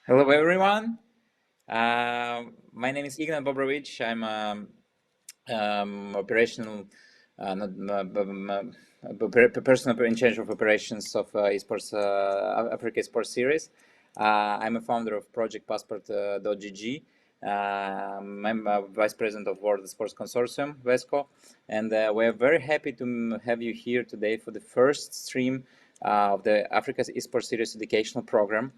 Hello, everyone. My name is Ignat Bobrovich. I'm operational, not person in charge of operations of esports, Africa Esports Series. I'm a founder of Project Passport.gg. I'm Vice President of World Sports Consortium, VESCO, and we are very happy to have you here today for the first stream of the Africa's Esports Series educational program.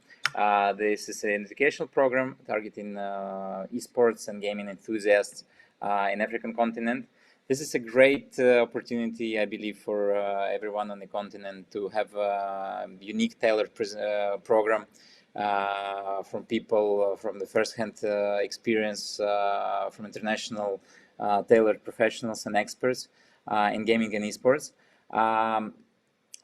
This is an educational program targeting esports and gaming enthusiasts in African continent. This is a great opportunity, I believe, for everyone on the continent to have a unique tailored program from people from the first-hand experience from international tailored professionals and experts in gaming and esports.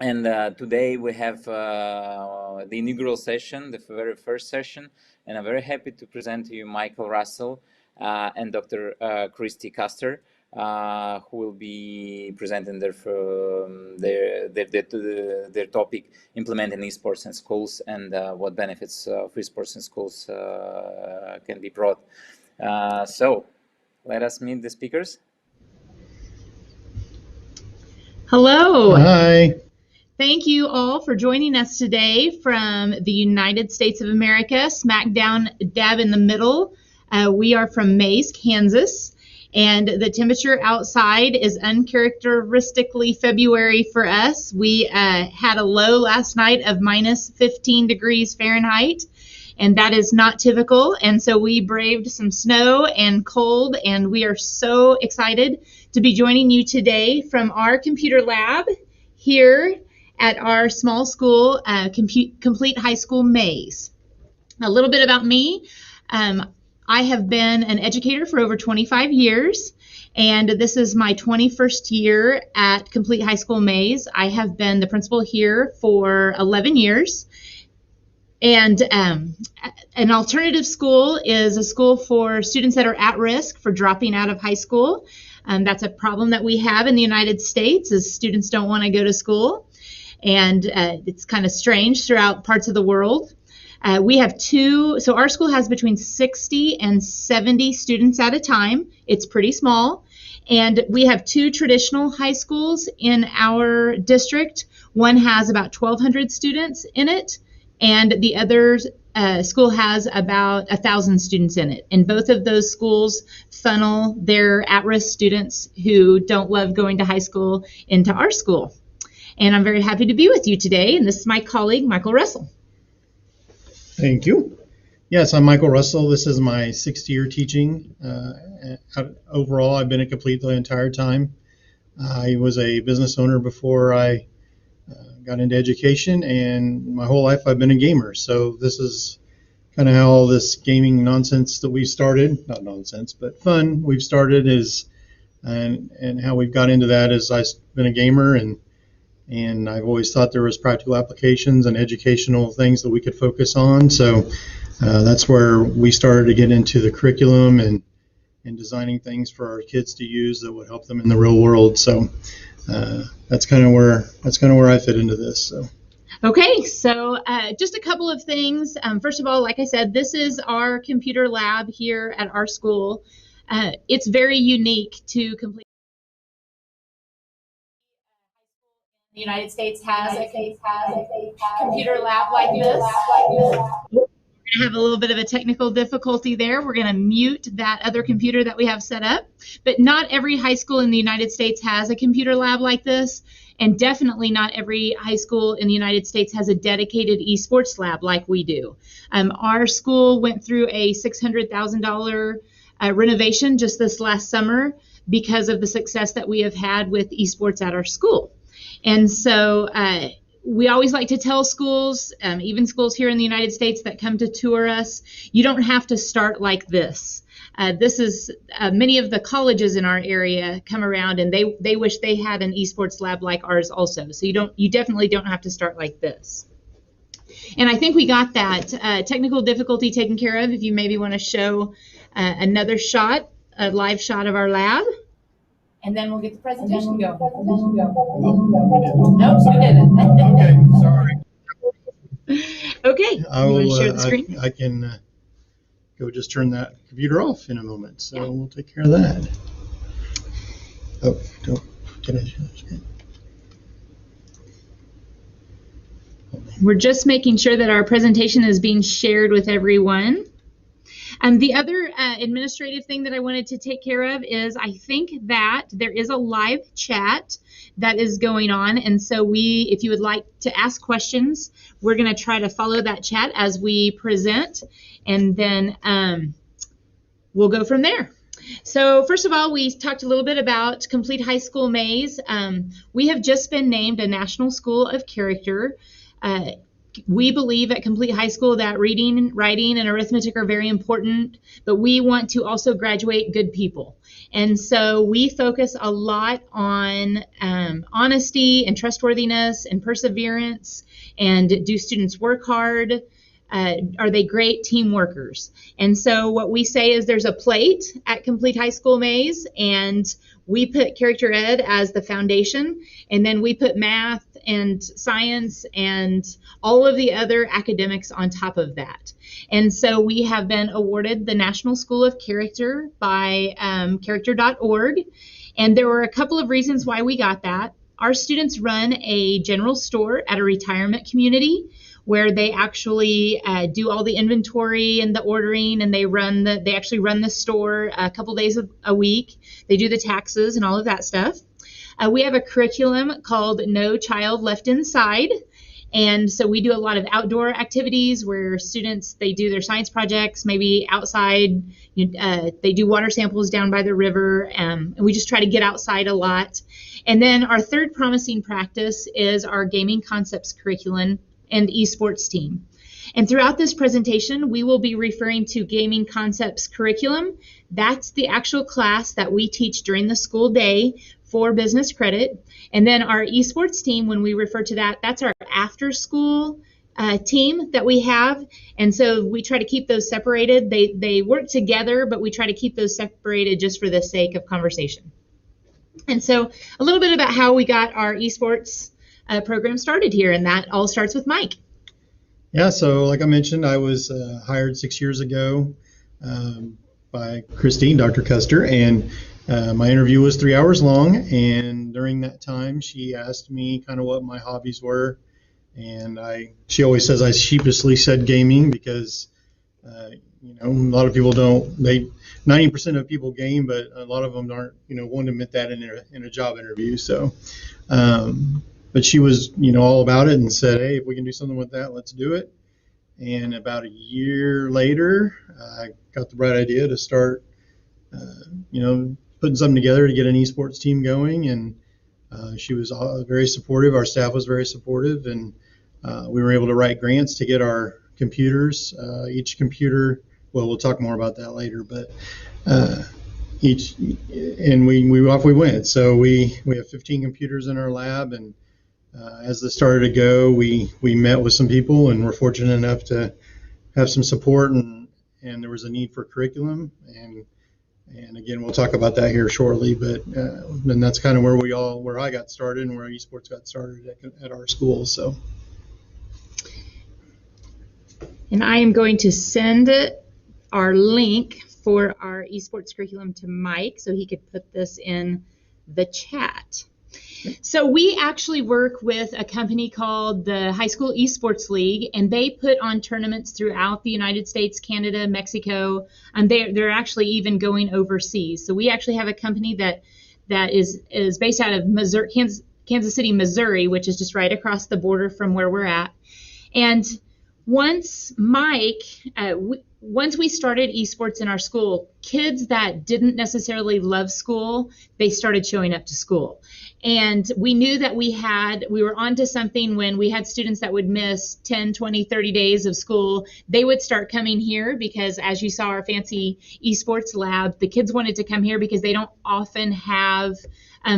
And today we have the inaugural session, the very first session, and I'm very happy to present to you Michael Russell and Dr. Christy Custer, who will be presenting their topic, implementing esports in schools and what benefits of esports in schools can be brought. So let us meet the speakers. Hello. Hi. Thank you all for joining us today from the United States of America, smack dab in the middle. We are from Maize, Kansas, and the temperature outside is uncharacteristically February for us. We had a low last night of minus 15 degrees Fahrenheit, and that is not typical. And so we braved some snow and cold, and we are so excited to be joining you today from our computer lab here at our small school, Complete High School Maize. A little bit about me. I have been an educator for over 25 years, and this is my 21st year at Complete High School Maize. I have been the principal here for 11 years. And an alternative school is a school for students that are at risk for dropping out of high school. That's a problem that we have in the United States, is students don't want to go to school. And it's kind of strange throughout parts of the world. We have so our school has between 60 and 70 students at a time. It's pretty small. And we have two traditional high schools in our district. One has about 1,200 students in it, and the other school has about 1,000 students in it. And both of those schools funnel their at-risk students who don't love going to high school into our school. And I'm very happy to be with you today. And this is my colleague, Michael Russell. Thank you. Yes, I'm Michael Russell. This is my 6th year teaching. Overall, I've been at Complete the entire time. I was a business owner before I got into education, and my whole life I've been a gamer. So this is kind of how all this gaming nonsense that we started, not nonsense, but fun we've started is, and how we've got into that is I've been a gamer, and I've always thought there was practical applications and educational things that we could focus on. So that's where we started to get into the curriculum and designing things for our kids to use that would help them in the real world. So that's kind of where I fit into this. So. Okay, so just a couple of things. First of all, like I said, this is our computer lab here at our school. It's very unique to Complete. The United States has a computer lab like this. We're going to have a little bit of a technical difficulty there. We're going to mute that other computer that we have set up. But not every high school in the United States has a computer lab like this. And definitely not every high school in the United States has a dedicated esports lab like we do. Our school went through a $600,000 renovation just this last summer because of the success that we have had with esports at our school. And so we always like to tell schools, even schools here in the United States that come to tour us, you don't have to start like this. This is many of the colleges in our area come around and they wish they had an esports lab like ours also. So you definitely don't have to start like this. And I think we got that technical difficulty taken care of. If you maybe want to show another shot, a live shot of our lab. And then we'll get the presentation going. Nope, we didn't. Okay, sorry. Okay. You want to share the screen? I can go just turn that computer off in a moment. So we'll take care of that. Oh, don't get it. We're just making sure that our presentation is being shared with everyone. The other administrative thing that I wanted to take care of is I think that there is a live chat that is going on. And so if you would like to ask questions, we're going to try to follow that chat as we present. And then we'll go from there. So first of all, we talked a little bit about Complete High School Maize. We have just been named a National School of Character. We believe at Complete High School that reading, writing, and arithmetic are very important, but we want to also graduate good people. And so we focus a lot on honesty and trustworthiness and perseverance, and do students work hard? Are they great team workers? And so what we say is there's a plate at Complete High School Maize, and we put character ed as the foundation, and then we put math and science and all of the other academics on top of that. And so we have been awarded the National School of Character by character.org. And there were a couple of reasons why we got that. Our students run a general store at a retirement community where they actually do all the inventory and the ordering, and they actually run the store a couple days a week. They do the taxes and all of that stuff. We have a curriculum called No Child Left Inside. And so we do a lot of outdoor activities where students, they do their science projects, maybe outside. They do water samples down by the river, and we just try to get outside a lot. And then our third promising practice is our gaming concepts curriculum and esports team. And throughout this presentation, we will be referring to gaming concepts curriculum. That's the actual class that we teach during the school day for business credit. And then our esports team, when we refer to that, that's our after school team that we have. And so we try to keep those separated. They work together, but we try to keep those separated just for the sake of conversation. And so a little bit about how we got our esports program started here, and that all starts with Mike. Yeah, so like I mentioned, I was hired 6 years ago by Christine, Dr. Custer, and my interview was 3 hours long, and during that time she asked me kind of what my hobbies were, and she always says I sheepishly said gaming because a lot of people don't. 90% of people game, but a lot of them aren't won't admit that in a job interview. So but she was all about it and said, hey, if we can do something with that, let's do it. And about a year later, I got the bright idea to start putting something together to get an esports team going, and she was very supportive. Our staff was very supportive, and we were able to write grants to get our computers. Each computer, well, we'll talk more about that later, but we off we went. So we have 15 computers in our lab, and as this started to go, we met with some people, and we're fortunate enough to have some support, and there was a need for curriculum, and again, we'll talk about that here shortly, but and that's kind of where I got started and where esports got started at our school. So, and I am going to send our link for our esports curriculum to Mike so he could put this in the chat. So we actually work with a company called the High School Esports League, and they put on tournaments throughout the United States, Canada, Mexico, and they're actually even going overseas. So we actually have a company that is based out of Missouri, Kansas City, Missouri, which is just right across the border from where we're at. And once we started esports in our school, kids that didn't necessarily love school, they started showing up to school. And we knew that we were onto something when we had students that would miss 10, 20, 30 days of school. They would start coming here because, as you saw our fancy esports lab, the kids wanted to come here because they don't often have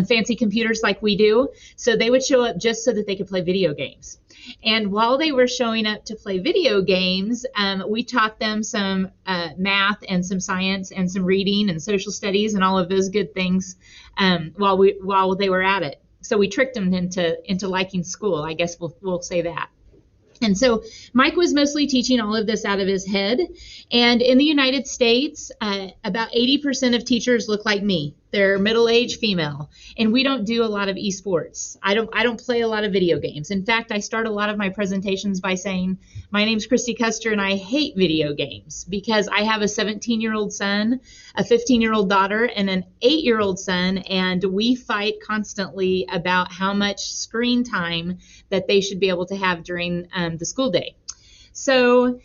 fancy computers like we do. So they would show up just so that they could play video games. And while they were showing up to play video games, we taught them some math and some science and some reading and social studies and all of those good things while they were at it. So we tricked them into liking school. I guess we'll say that. And so Mike was mostly teaching all of this out of his head. And in the United States, about 80% of teachers look like me. They're middle-aged female, and we don't do a lot of esports. I don't play a lot of video games. In fact, I start a lot of my presentations by saying, my name's Christy Custer, and I hate video games because I have a 17-year-old son, a 15-year-old daughter, and an 8-year-old son, and we fight constantly about how much screen time that they should be able to have during the school day. So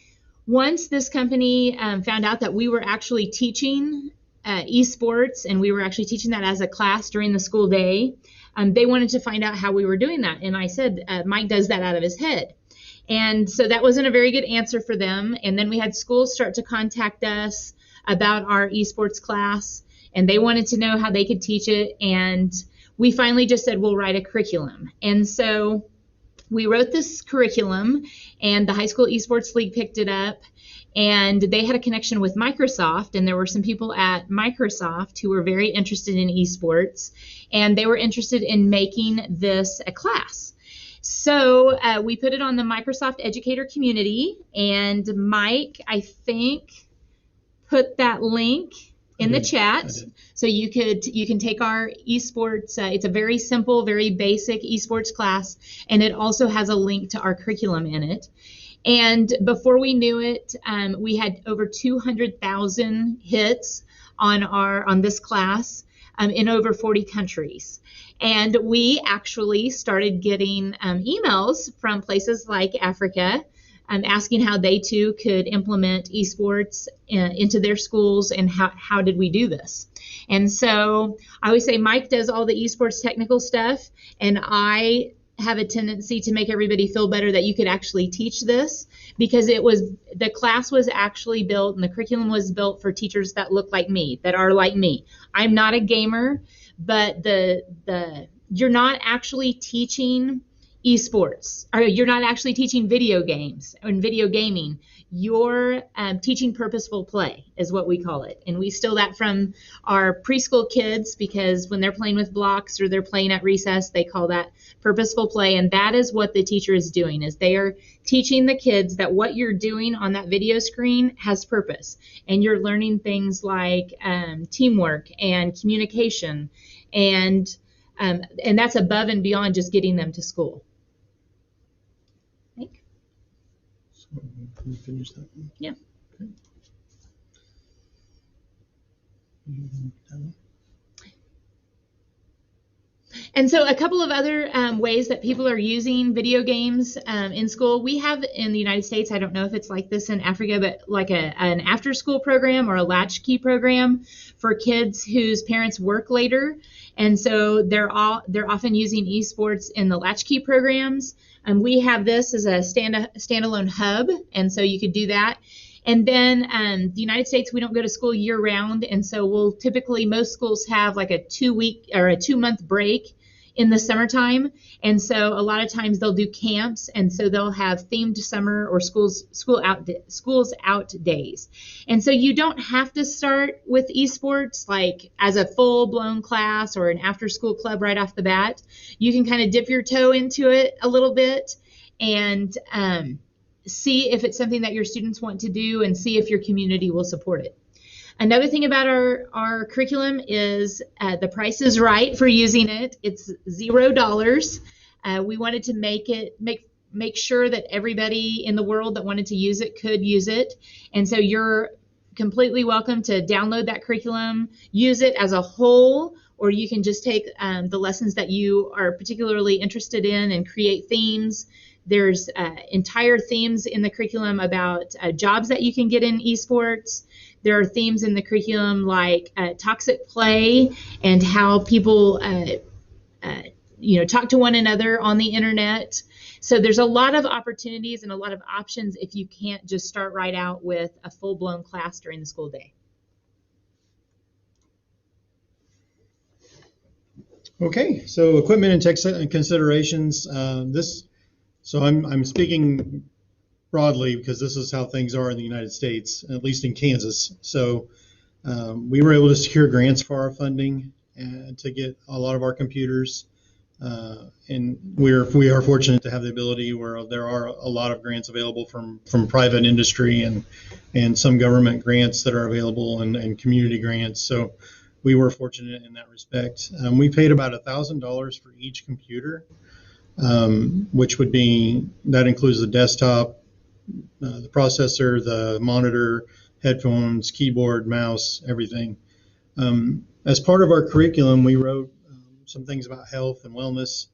once this company found out that we were actually teaching esports, and we were actually teaching that as a class during the school day, they wanted to find out how we were doing that. And I said, Mike does that out of his head. And so that wasn't a very good answer for them. And then we had schools start to contact us about our esports class, and they wanted to know how they could teach it. And we finally just said, we'll write a curriculum. And so we wrote this curriculum, and the High School Esports League picked it up, and they had a connection with Microsoft, and there were some people at Microsoft who were very interested in esports, and they were interested in making this a class. So we put it on the Microsoft Educator Community, and Mike, I think, put that link in the chat. So you can take our esports. It's a very simple, very basic esports class, and it also has a link to our curriculum in it. And before we knew it, we had over 200,000 hits on this class in over 40 countries. And we actually started getting emails from places like Africa asking how they too could implement esports into their schools, and how did we do this. And so I always say Mike does all the esports technical stuff, and I have a tendency to make everybody feel better that you could actually teach this, because the class was actually built and the curriculum was built for teachers that look like me, that are like me. I'm not a gamer, but you're not actually teaching esports, or you're not actually teaching video games and video gaming. You're teaching purposeful play is what we call it. And we steal that from our preschool kids, because when they're playing with blocks or they're playing at recess, they call that purposeful play. And that is what the teacher is doing, is they are teaching the kids that what you're doing on that video screen has purpose. And you're learning things like teamwork and communication, and that's above and beyond just getting them to school. Can you finish that one? Yeah. Okay. And so a couple of other ways that people are using video games in school. We have in the United States, I don't know if it's like this in Africa, but like an after-school program or a latchkey program for kids whose parents work later. And so they're often using esports in the latchkey programs. We have this as a standalone hub, and so you could do that. And then the United States, we don't go to school year round, and so most schools have like a 2-week or a 2-month break in the summertime. And so a lot of times they'll do camps, and so they'll have themed summer or schools out days. And so you don't have to start with esports like as a full-blown class or an after-school club right off the bat. You can kind of dip your toe into it a little bit and see if it's something that your students want to do, and see if your community will support it. Another thing about our curriculum is the price is right for using it. It's $0. We wanted to make sure that everybody in the world that wanted to use it could use it. And so you're completely welcome to download that curriculum, use it as a whole, or you can just take the lessons that you are particularly interested in and create themes. There's entire themes in the curriculum about jobs that you can get in esports. There are themes in the curriculum like toxic play and how people talk to one another on the internet. So there's a lot of opportunities and a lot of options if you can't just start right out with a full-blown class during the school day. Okay, so equipment and tech considerations. So I'm speaking broadly because this is how things are in the United States, at least in Kansas. So we were able to secure grants for our funding and to get a lot of our computers. And we are fortunate to have the ability where there are a lot of grants available from private industry and some government grants that are available and community grants. So we were fortunate in that respect. We paid about $1,000 for each computer, which that includes the desktop, the processor, the monitor, headphones, keyboard, mouse, everything. As part of our curriculum, we wrote some things about health and wellness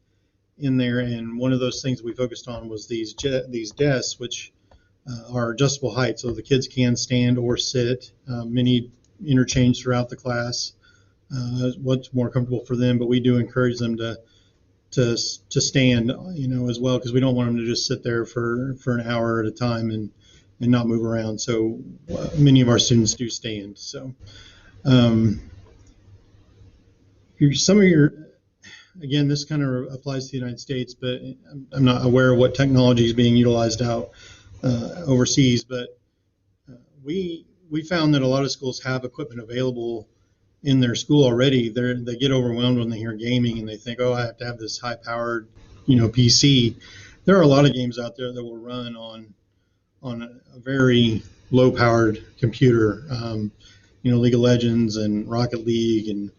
in there, and one of those things we focused on was these desks, which are adjustable height, so the kids can stand or sit. Many interchange throughout the class, what's more comfortable for them, but we do encourage them to stand, as well, because we don't want them to just sit there for an hour at a time and not move around. So many of our students do stand. So again, this kind of applies to the United States, but I'm not aware of what technology is being utilized out overseas. But we found that a lot of schools have equipment available in their school already. They get overwhelmed when they hear gaming and they think, oh, I have to have this high-powered, PC. There are a lot of games out there that will run on a very low-powered computer. League of Legends and Rocket League and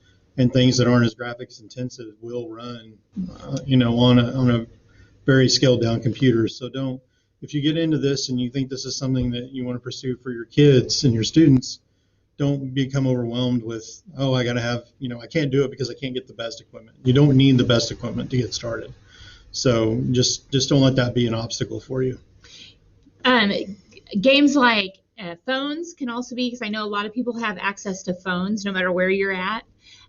things that aren't as graphics intensive will run, on a very scaled down computer. So if you get into this and you think this is something that you want to pursue for your kids and your students, don't become overwhelmed with, oh, I got to have, I can't do it because I can't get the best equipment. You don't need the best equipment to get started. So just don't let that be an obstacle for you. Games like phones can also be, because I know a lot of people have access to phones no matter where you're at.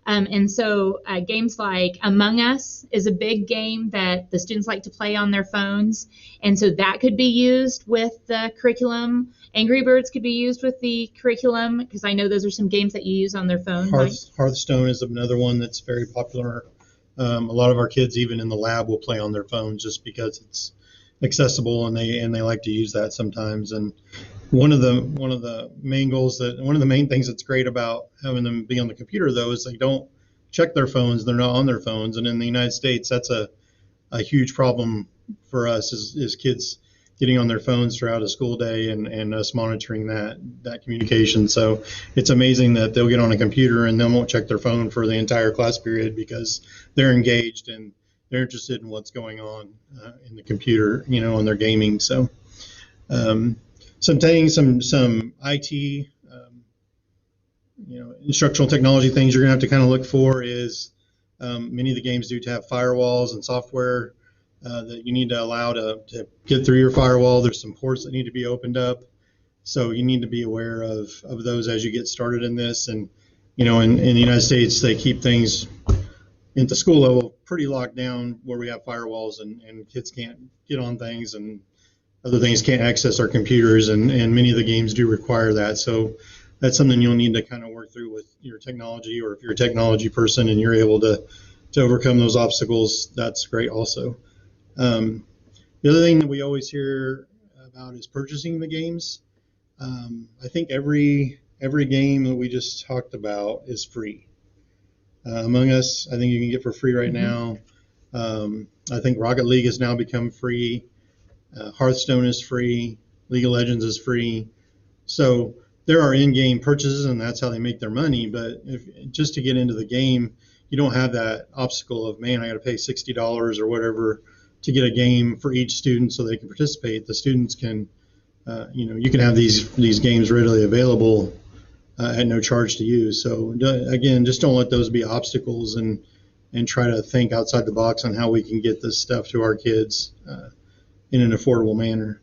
And so games like Among Us is a big game that the students like to play on their phones. And so that could be used with the curriculum. Angry Birds could be used with the curriculum, because I know those are some games that you use on their phone. Hearthstone is another one that's very popular. A lot of our kids, even in the lab, will play on their phones just because it's accessible and they like to use that sometimes. And one of the main things that's great about having them be on the computer, though, is they don't check their phones. They're not on their phones. And in the United States, that's a huge problem for us is kids getting on their phones throughout a school day and us monitoring that communication. So it's amazing that they'll get on a computer and they won't check their phone for the entire class period because they're engaged and they're interested in what's going on in the computer, on their gaming. So some IT, instructional technology things you're gonna have to kind of look for is many of the games do have firewalls and software that you need to allow to get through your firewall. There's some ports that need to be opened up. So you need to be aware of those as you get started in this. And, in the United States, they keep things at the school level pretty locked down where we have firewalls and kids can't get on things and other things can't access our computers. And many of the games do require that. So that's something you'll need to kind of work through with your technology, or if you're a technology person and you're able to overcome those obstacles, that's great also. The other thing that we always hear about is purchasing the games. I think every game that we just talked about is free. Among Us, I think you can get for free right now. I think Rocket League has now become free. Hearthstone is free. League of Legends is free. So there are in-game purchases, and that's how they make their money. But just to get into the game, you don't have that obstacle of, man, I got to pay $60 or whatever to get a game for each student so they can participate. The students can, you can have these games readily available at no charge to you. So again, just don't let those be obstacles and try to think outside the box on how we can get this stuff to our kids in an affordable manner.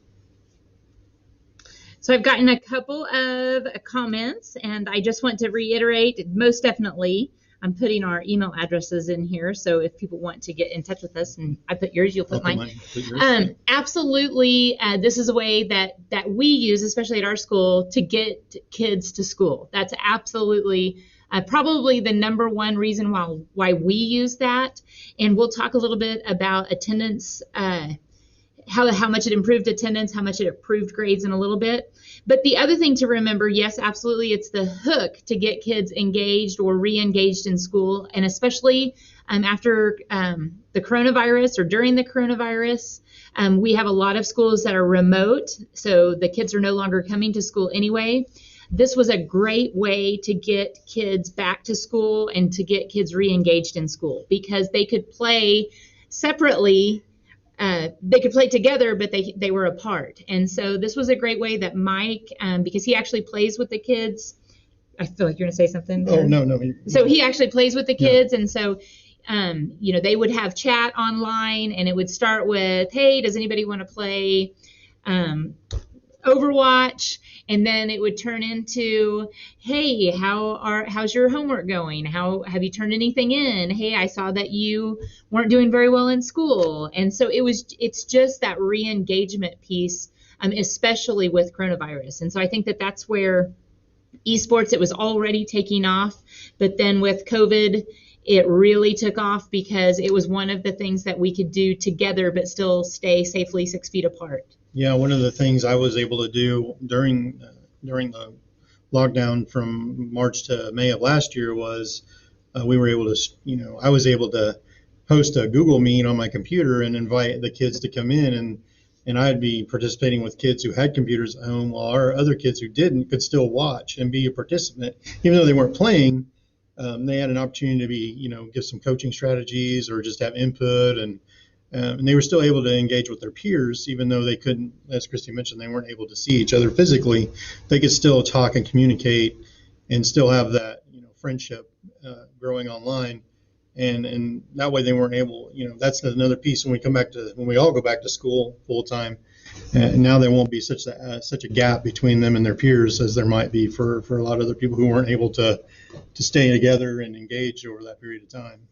So I've gotten a couple of comments, and I just want to reiterate, most definitely, I'm putting our email addresses in here. So if people want to get in touch with us, and I put yours, you'll put mine. Absolutely. This is a way that we use, especially at our school, to get kids to school. That's absolutely probably the number one reason why we use that. And we'll talk a little bit about attendance how much it improved attendance, how much it improved grades in a little bit. But the other thing to remember, yes, absolutely, it's the hook to get kids engaged or re-engaged in school, and especially after the coronavirus or during the coronavirus. We have a lot of schools that are remote, so the kids are no longer coming to school anyway. This was a great way to get kids back to school and to get kids re-engaged in school, because they could play separately. They could play together, but they were apart. And so this was a great way that Mike, because he actually plays with the kids. I feel like you're going to say something there. Oh, no. So he actually plays with the kids. Yeah. And so, they would have chat online, and it would start with, hey, does anybody want to play Overwatch? And then it would turn into, hey, how's your homework going? Have you turned anything in? Hey, I saw that you weren't doing very well in school. And so it's just that re-engagement piece, especially with coronavirus. And so I think that that's where esports, it was already taking off, but then with COVID, it really took off because it was one of the things that we could do together, but still stay safely 6 feet apart. Yeah, one of the things I was able to do during the lockdown from March to May of last year was we were able to, I was able to host a Google Meet on my computer and invite the kids to come in, and I'd be participating with kids who had computers at home, while our other kids who didn't could still watch and be a participant, even though they weren't playing. They had an opportunity to be, give some coaching strategies or just have input, and they were still able to engage with their peers, even though they couldn't, as Christy mentioned, they weren't able to see each other physically. They could still talk and communicate and still have that, friendship growing online. And that way they weren't able, that's another piece when we all go back to school full time. And now there won't be such a gap between them and their peers as there might be for a lot of other people who weren't able to stay together and engage over that period of time.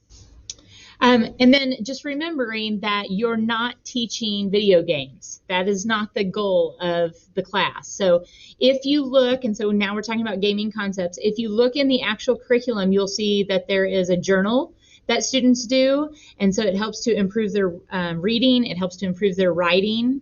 And then just remembering that you're not teaching video games. That is not the goal of the class. So if you look, and so now we're talking about gaming concepts, if you look in the actual curriculum, you'll see that there is a journal that students do. And so it helps to improve their reading. It helps to improve their writing.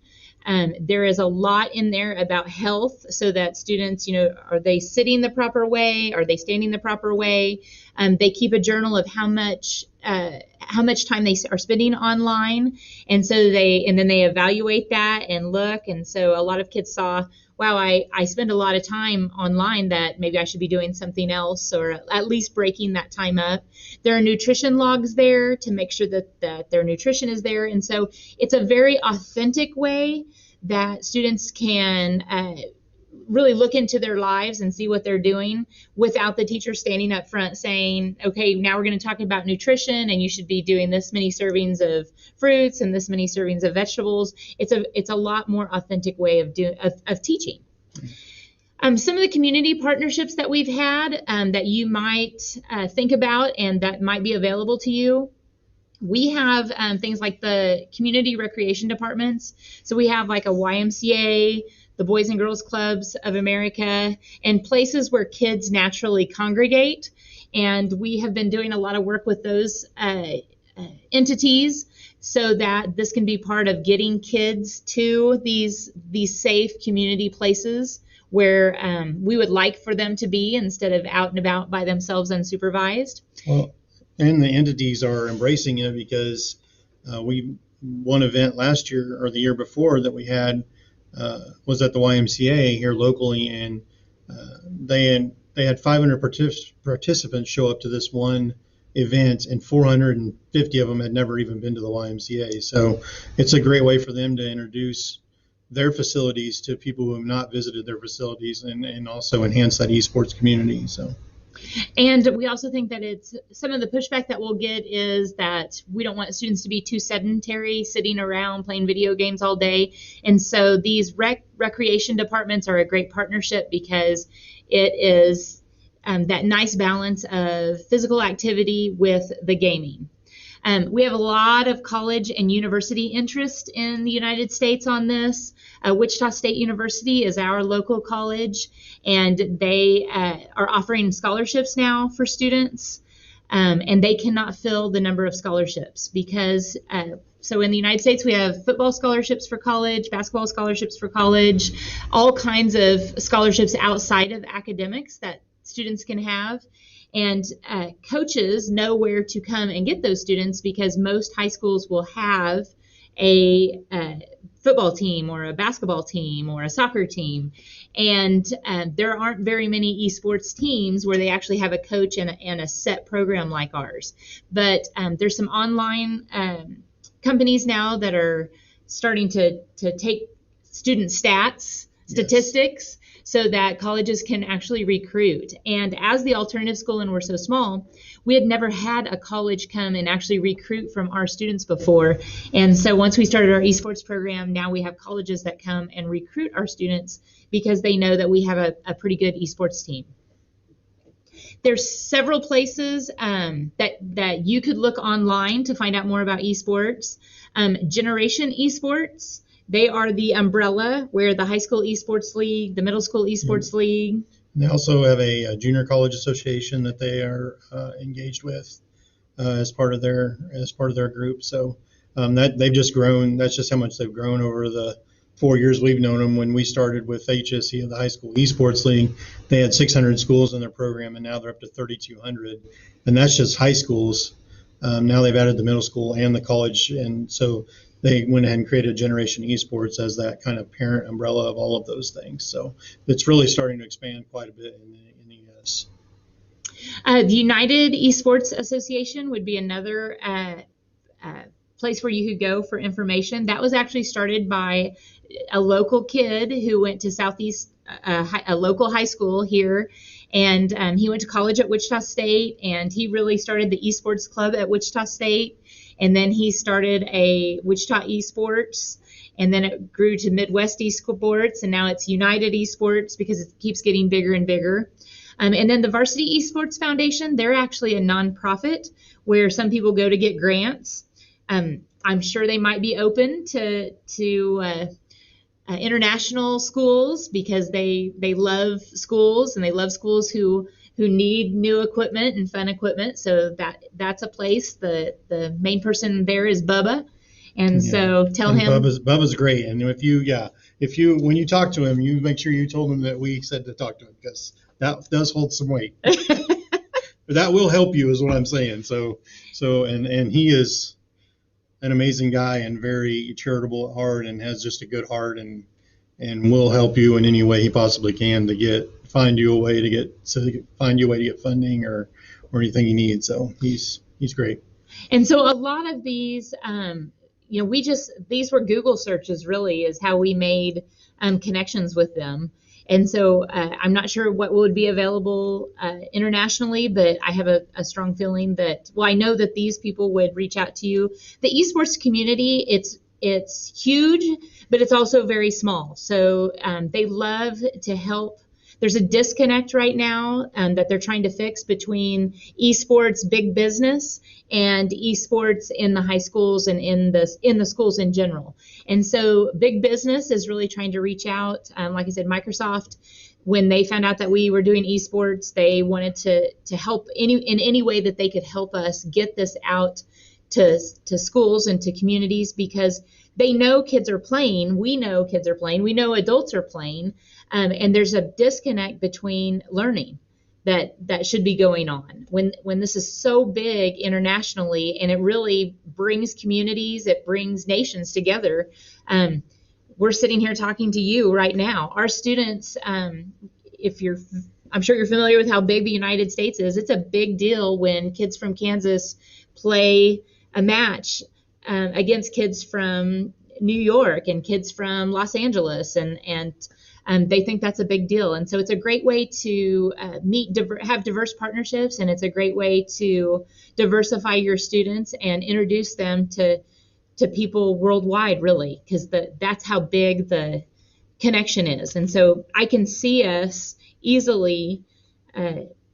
There is a lot in there about health, so that students, are they sitting the proper way? Are they standing the proper way? They keep a journal of how much time they are spending online, and then they evaluate that and look. And so a lot of kids saw, wow, I spend a lot of time online, that maybe I should be doing something else, or at least breaking that time up. There are nutrition logs there to make sure that their nutrition is there. And so it's a very authentic way that students can really look into their lives and see what they're doing without the teacher standing up front saying, okay, now we're going to talk about nutrition, and you should be doing this many servings of fruits and this many servings of vegetables. It's a lot more authentic way of teaching. Some of the community partnerships that we've had that you might think about and that might be available to you. We have things like the community recreation departments. So we have like a YMCA, the Boys and Girls Clubs of America, and places where kids naturally congregate. And we have been doing a lot of work with those entities, so that this can be part of getting kids to these safe community places where we would like for them to be, instead of out and about by themselves unsupervised. Well, and the entities are embracing it, because one event last year or the year before that we had was at the YMCA here locally, and they had 500 participants show up to this one event, and 450 of them had never even been to the YMCA. So it's a great way for them to introduce their facilities to people who have not visited their facilities, and also enhance that esports community. And we also think that it's some of the pushback that we'll get is that we don't want students to be too sedentary, sitting around playing video games all day. And so these recreation departments are a great partnership, because it is that nice balance of physical activity with the gaming. We have a lot of college and university interest in the United States on this. Wichita State University is our local college, and they are offering scholarships now for students, and they cannot fill the number of scholarships, because So in the United States, we have football scholarships for college, basketball scholarships for college, all kinds of scholarships outside of academics that students can have. And coaches know where to come and get those students because most high schools will have a football team or a basketball team or a soccer team. And there aren't very many esports teams where they actually have a coach and a set program like ours. But there's some online companies now that are starting to take student statistics, so that colleges can actually recruit. And as the alternative school, and we're so small, we had never had a college come and actually recruit from our students before. And so once we started our esports program, now we have colleges that come and recruit our students because they know that we have a pretty good esports team. There's several places that you could look online to find out more about esports. Generation Esports, they are the umbrella where the high school esports league, the middle school esports league. They also have a junior college association that they are engaged with as part of their group. So that they've just grown. That's just how much they've grown over the 4 years we've known them. When we started with HSE, the high school esports league, they had 600 schools in their program, and now they're up to 3,200. And that's just high schools. Now they've added the middle school and the college, and so they went ahead and created Generation Esports as that kind of parent umbrella of all of those things. So it's really starting to expand quite a bit in the U.S. The United Esports Association would be another place where you could go for information. That was actually started by a local kid who went to Southeast, a local high school here, and he went to college at Wichita State, and he really started the esports club at Wichita State. And then he started a Wichita Esports, and then it grew to Midwest Esports, and now it's United Esports because it keeps getting bigger and bigger. And then the Varsity Esports Foundation, they're actually a nonprofit where some people go to get grants. I'm sure they might be open to international schools because they love schools, and they love schools who need new equipment and fun equipment. So that's a place. The main person there is Bubba. And so tell him. Bubba's great. And if you when you talk to him, you make sure you told him that we said to talk to him, because that does hold some weight. That will help you is what I'm saying. So and he is an amazing guy and very charitable at heart and has just a good heart and will help you in any way he possibly can to find you a way to get funding or anything you need. So he's great. And so a lot of these, these were Google searches really is how we made connections with them. And so I'm not sure what would be available internationally, but I have a strong feeling that, I know that these people would reach out to you. The esports community, it's huge, but it's also very small. So they love to help. There's a disconnect right now that they're trying to fix between esports big business and esports in the high schools and in the schools in general. And so big business is really trying to reach out. Like I said, Microsoft, when they found out that we were doing esports, they wanted to help in any way that they could help us get this out to schools and to communities, because they know kids are playing. We know kids are playing. We know adults are playing. And there's a disconnect between learning that should be going on when this is so big internationally, and it really brings communities, it brings nations together. We're sitting here talking to you right now. Our students, I'm sure you're familiar with how big the United States is. It's a big deal when kids from Kansas play a match against kids from New York and kids from Los Angeles, and they think that's a big deal. And so it's a great way to have diverse partnerships, and it's a great way to diversify your students and introduce them to people worldwide, really, because that's how big the connection is. And so I can see us easily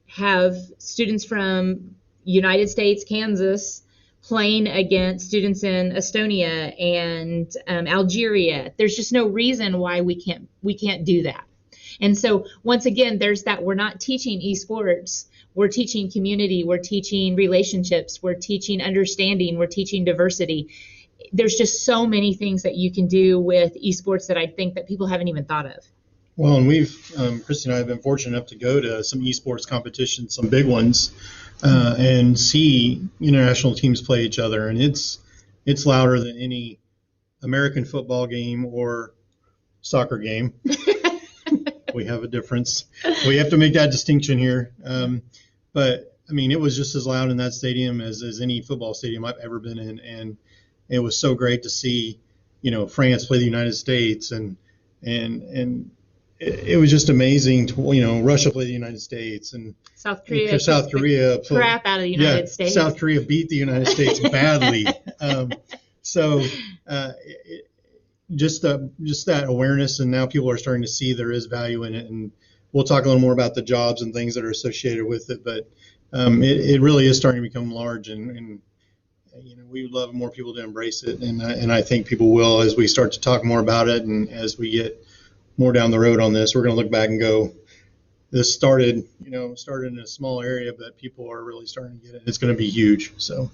have students from United States, Kansas, playing against students in Estonia and Algeria. There's just no reason why we can't do that. And so once again, there's that. We're not teaching esports. We're teaching community. We're teaching relationships. We're teaching understanding. We're teaching diversity. there's just so many things that you can do with esports that I think that people haven't even thought of. Well, and we've, Christy and I have been fortunate enough to go to some esports competitions, some big ones, and see international teams play each other. And it's louder than any American football game or soccer game. We have a difference. We have to make that distinction here. But I mean, it was just as loud in that stadium as any football stadium I've ever been in. And it was so great to see, France play the United States, and it was just amazing to, Russia play the United States, and South Korea crap out of the United States. South Korea beat the United States badly. Just that awareness, and now people are starting to see there is value in it, and we'll talk a little more about the jobs and things that are associated with it, but it really is starting to become large, and we would love more people to embrace it, and I think people will as we start to talk more about it, and as we get more down the road on this, we're going to look back and go, this started in a small area, but people are really starting to get it. It's going to be huge. So.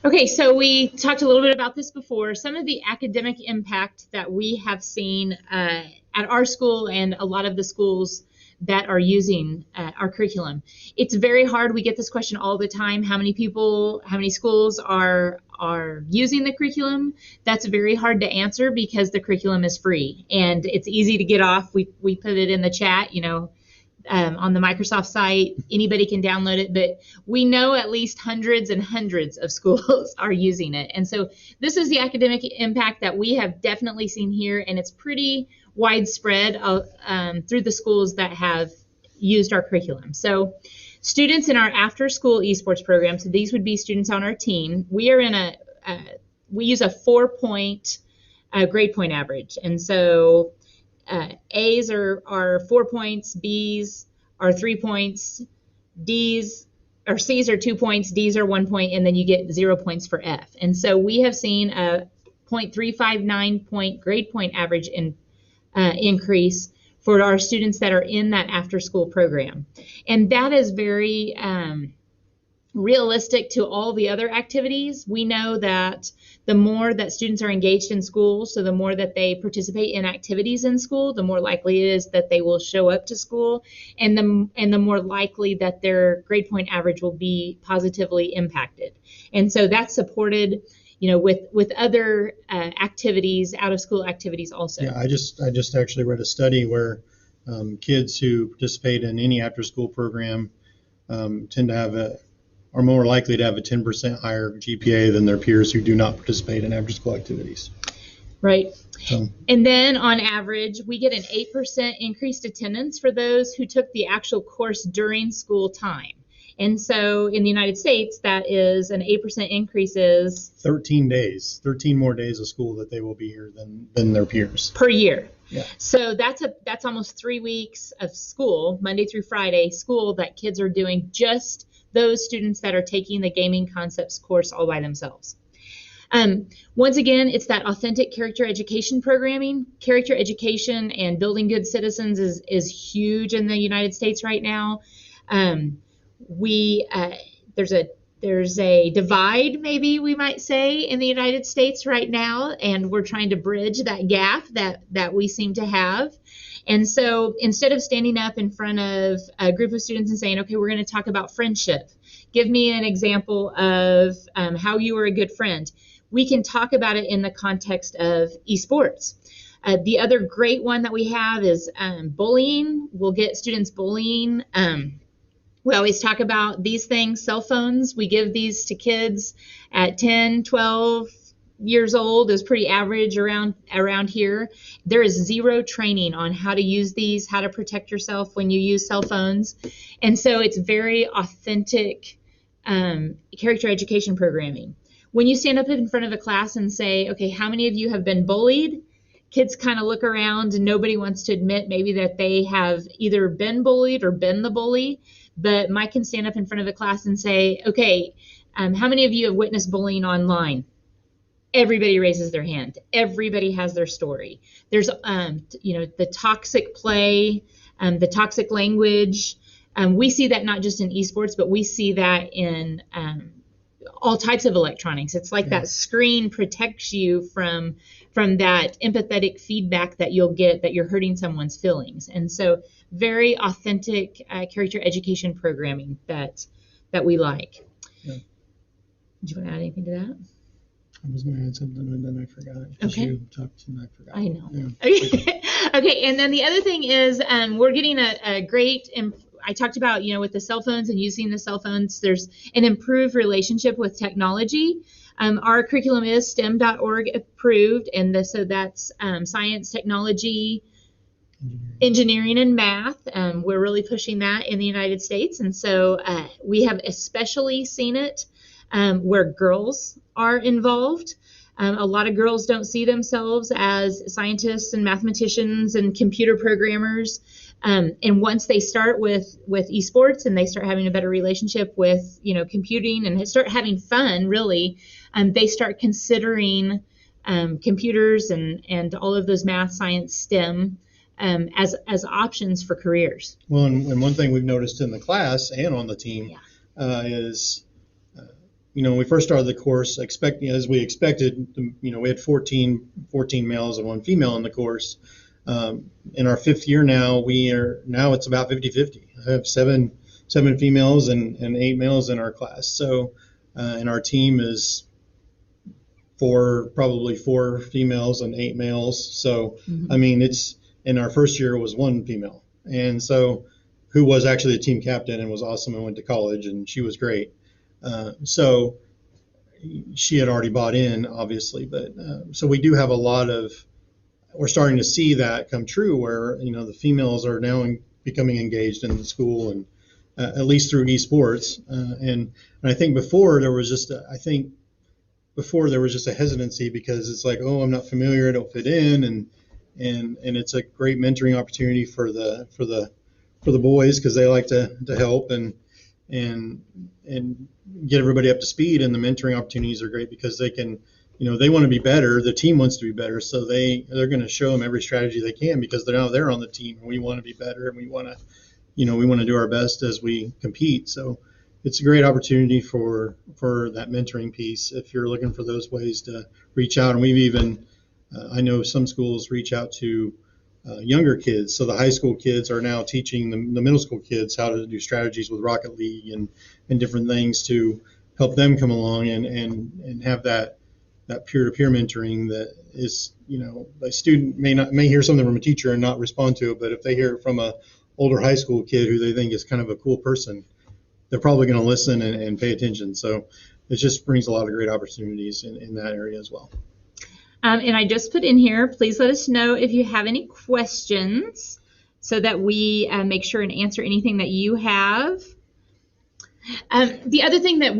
Okay, so we talked a little bit about this before. Some of the academic impact that we have seen at our school and a lot of the schools that are using our curriculum. It's very hard. We get this question all the time. How many schools are using the curriculum? That's very hard to answer because the curriculum is free and it's easy to get off. We put it in the chat, on the Microsoft site. Anybody can download it, but we know at least hundreds and hundreds of schools are using it. And so this is the academic impact that we have definitely seen here, and it's pretty widespread through the schools that have used our curriculum. So students in our after-school esports program, so these would be students on our team, we use a 4-point grade point average. And so A's are 4 points, B's are 3 points, D's or C's are 2 points, D's are 1 point, and then you get 0 points for F. And so we have seen a 0.359 point grade point average increase for our students that are in that after-school program. And that is very realistic to all the other activities. We know that the more that students are engaged in school, so the more that they participate in activities in school, the more likely it is that they will show up to school, and the more likely that their grade point average will be positively impacted. And so that's supported with other activities, out of school activities also. Yeah, I just actually read a study where kids who participate in any after school program tend to are more likely to have a 10% higher GPA than their peers who do not participate in after school activities. Right. And then on average, we get an 8% increased attendance for those who took the actual course during school time. And so in the United States, that is an 8% increase is 13 more days of school that they will be here than their peers. Per year. Yeah. So that's almost 3 weeks of school, Monday through Friday, school that kids are doing, just those students that are taking the gaming concepts course all by themselves. Once again, it's that authentic character education programming. Character education and building good citizens is huge in the United States right now. There's a divide, maybe we might say, in the United States right now, and we're trying to bridge that gap that we seem to have. And so instead of standing up in front of a group of students and saying, okay, we're going to talk about friendship, give me an example of how you were a good friend, we can talk about it in the context of esports. The other great one that we have is bullying. We'll get students bullying. We always talk about these things, cell phones. We give these to kids at 10, 12 years old is pretty average around here. There is zero training on how to use these, how to protect yourself when you use cell phones. And so it's very authentic character education programming. When you stand up in front of a class and say, okay, how many of you have been bullied? Kids kind of look around and nobody wants to admit maybe that they have either been bullied or been the bully. But Mike can stand up in front of a class and say, okay, how many of you have witnessed bullying online? Everybody raises their hand. Everybody has their story. There's, the toxic play, the toxic language. We see that not just in esports, but we see that in all types of electronics. It's like that screen protects you from that empathetic feedback that you'll get that you're hurting someone's feelings. And so very authentic character education programming that we like. Yeah. Do you want to add anything to that? I was going to add something, and then I forgot. Okay. You talked and I forgot. I know. Yeah. Okay. And then the other thing is we're getting a great, I talked about, with the cell phones and using the cell phones, there's an improved relationship with technology. Our curriculum is STEM.org approved, and so that's science, technology, engineering, and math. We're really pushing that in the United States, and so we have especially seen it where girls are involved. A lot of girls don't see themselves as scientists and mathematicians and computer programmers. And once they start with esports and they start having a better relationship with, computing and start having fun, really, they start considering computers and all of those math, science, STEM as options for careers. Well, and one thing we've noticed in the class and on the team is, when we first started the course, as we expected, we had 14 males and 1 female in the course. In our 5th year now, it's about 50-50. I have seven females and 8 males in our class. So, and our team is probably 4 females and 8 males. So, I mean, it's in our first year was 1 female, and so who was actually the team captain and was awesome and went to college, and she was great. So she had already bought in, obviously, but so we do have we're starting to see that come true where, the females are now becoming engaged in the school and at least through esports. And I think before there was just a hesitancy because it's like, oh, I'm not familiar, I don't fit in. And it's a great mentoring opportunity for the boys because they like to help and get everybody up to speed. And the mentoring opportunities are great because they can, they want to be better. The team wants to be better, so they're going to show them every strategy they can because they're on the team and we want to be better and we want to, we want to do our best as we compete. So it's a great opportunity for that mentoring piece if you're looking for those ways to reach out. And we've even, I know some schools reach out to younger kids. So the high school kids are now teaching the middle school kids how to do strategies with Rocket League and different things to help them come along and have that peer-to-peer mentoring that is, a student may hear something from a teacher and not respond to it, but if they hear it from a older high school kid who they think is kind of a cool person, they're probably going to listen and pay attention. So it just brings a lot of great opportunities in that area as well. And I just put in here, please let us know if you have any questions so that we make sure and answer anything that you have. The other thing that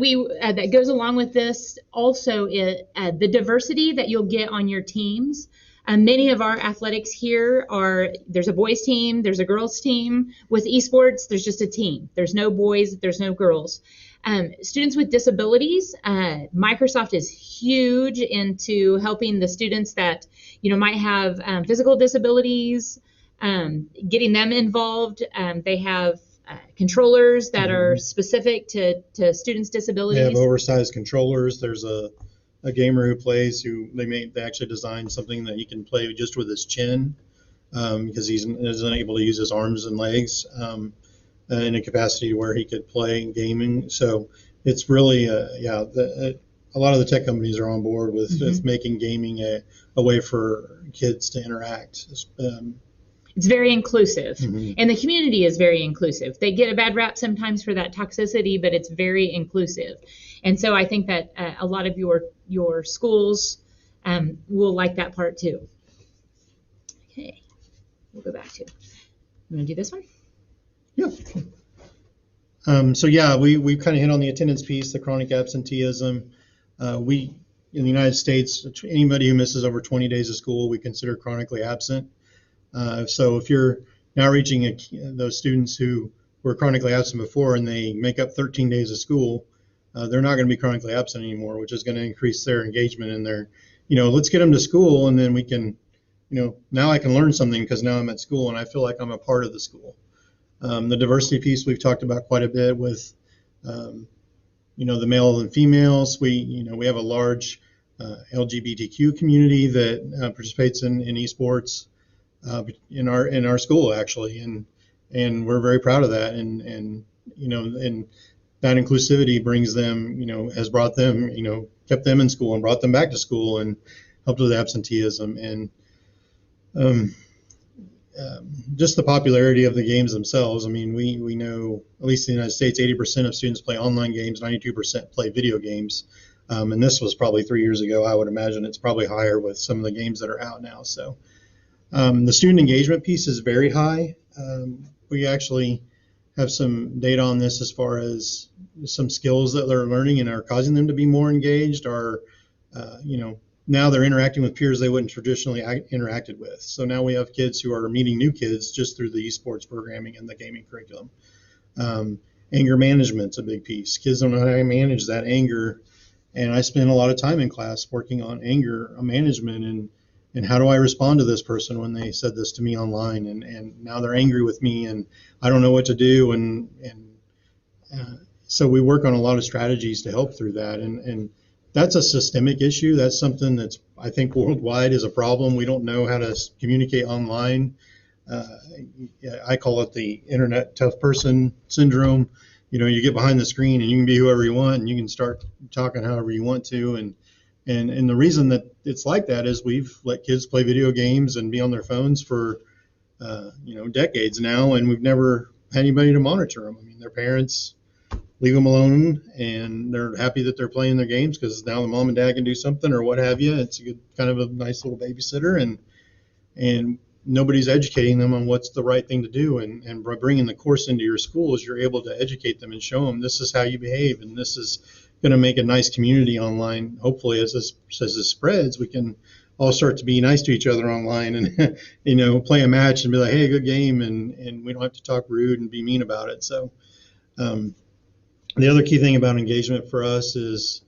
that goes along with this also is the diversity that you'll get on your teams. Many of our athletics here there's a boys team, there's a girls team. With esports, there's just a team. There's no boys, there's no girls. Students with disabilities, Microsoft is huge into helping the students that, might have physical disabilities, getting them involved. They have controllers that are specific to students' disabilities. They have oversized controllers. There's a gamer who plays they actually designed something that he can play just with his chin because he's unable to use his arms and legs in a capacity where he could play gaming. So it's really a lot of the tech companies are on board with making gaming a way for kids to interact. It's very inclusive, and the community is very inclusive. They get a bad rap sometimes for that toxicity, but it's very inclusive. And so I think that a lot of your schools will like that part too. Okay, we'll go back to, you want to do this one? Yeah. We kind of hit on the attendance piece, the chronic absenteeism. In the United States, anybody who misses over 20 days of school, we consider chronically absent. So if you're now reaching those students who were chronically absent before and they make up 13 days of school, they're not going to be chronically absent anymore, which is going to increase their engagement in their, let's get them to school and then we can, now I can learn something because now I'm at school and I feel like I'm a part of the school. The diversity piece we've talked about quite a bit with the male and females. We have a large LGBTQ community that participates in esports in our school, actually, and we're very proud of that. And that inclusivity brings them, has brought them, kept them in school and brought them back to school and helped with absenteeism. And just the popularity of the games themselves. I mean, we know, at least in the United States, 80% of students play online games, 92% play video games. And this was probably 3 years ago. I would imagine it's probably higher with some of the games that are out now. So the student engagement piece is very high. We actually have some data on this as far as some skills that they're learning and are causing them to be more engaged, or now they're interacting with peers they wouldn't traditionally interacted with. So now we have kids who are meeting new kids just through the esports programming and the gaming curriculum. Anger management's a big piece. Kids don't know how to manage that anger, and I spend a lot of time in class working on anger management and how do I respond to this person when they said this to me online, and now they're angry with me and I don't know what to do, and so we work on a lot of strategies to help through that, and that's a systemic issue. That's something that's, I think, worldwide is a problem. We don't know how to communicate online. I call it the internet tough person syndrome. You get behind the screen and you can be whoever you want and you can start talking however you want to. And the reason that it's like that is we've let kids play video games and be on their phones for, decades now, and we've never had anybody to monitor them. I mean, their parents leave them alone, and they're happy that they're playing their games because now the mom and dad can do something or what have you. It's a good, kind of a nice little babysitter, and nobody's educating them on what's the right thing to do. And by bringing the course into your schools, you're able to educate them and show them this is how you behave, and this is going to make a nice community online. Hopefully, as this spreads, we can all start to be nice to each other online and play a match and be like, hey, good game, and we don't have to talk rude and be mean about it. So the other key thing about engagement for us is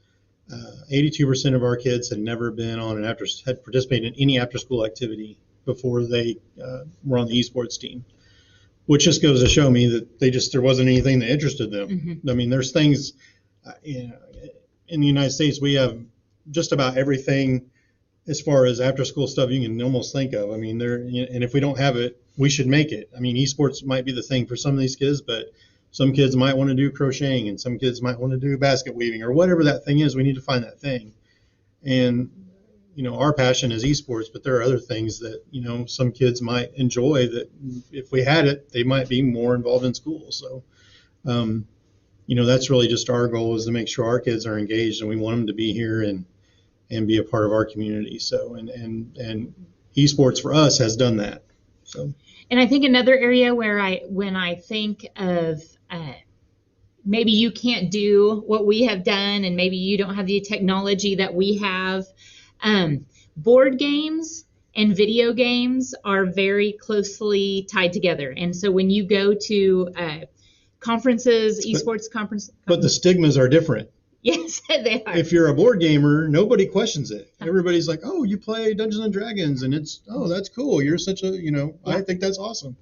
82% of our kids had never been on had participated in any after school activity before they were on the esports team, which just goes to show me that there wasn't anything that interested them. Mm-hmm. I mean, there's things in the United States, we have just about everything as far as after school stuff you can almost think of. I mean, and if we don't have it, we should make it. I mean, esports might be the thing for some of these kids, but some kids might want to do crocheting and some kids might want to do basket weaving or whatever that thing is. We need to find that thing. And, our passion is esports, but there are other things that, some kids might enjoy that if we had it, they might be more involved in school. So, that's really just our goal, is to make sure our kids are engaged, and we want them to be here and be a part of our community. So, and esports for us has done that. So. And I think another area where when I think of maybe you can't do what we have done, and maybe you don't have the technology that we have, board games and video games are very closely tied together. And so when you go to conferences, esports conferences. But the stigmas are different. Yes, they are. If you're a board gamer, nobody questions it. Everybody's like, oh, you play Dungeons and Dragons, and that's cool. You're such a, I think that's awesome.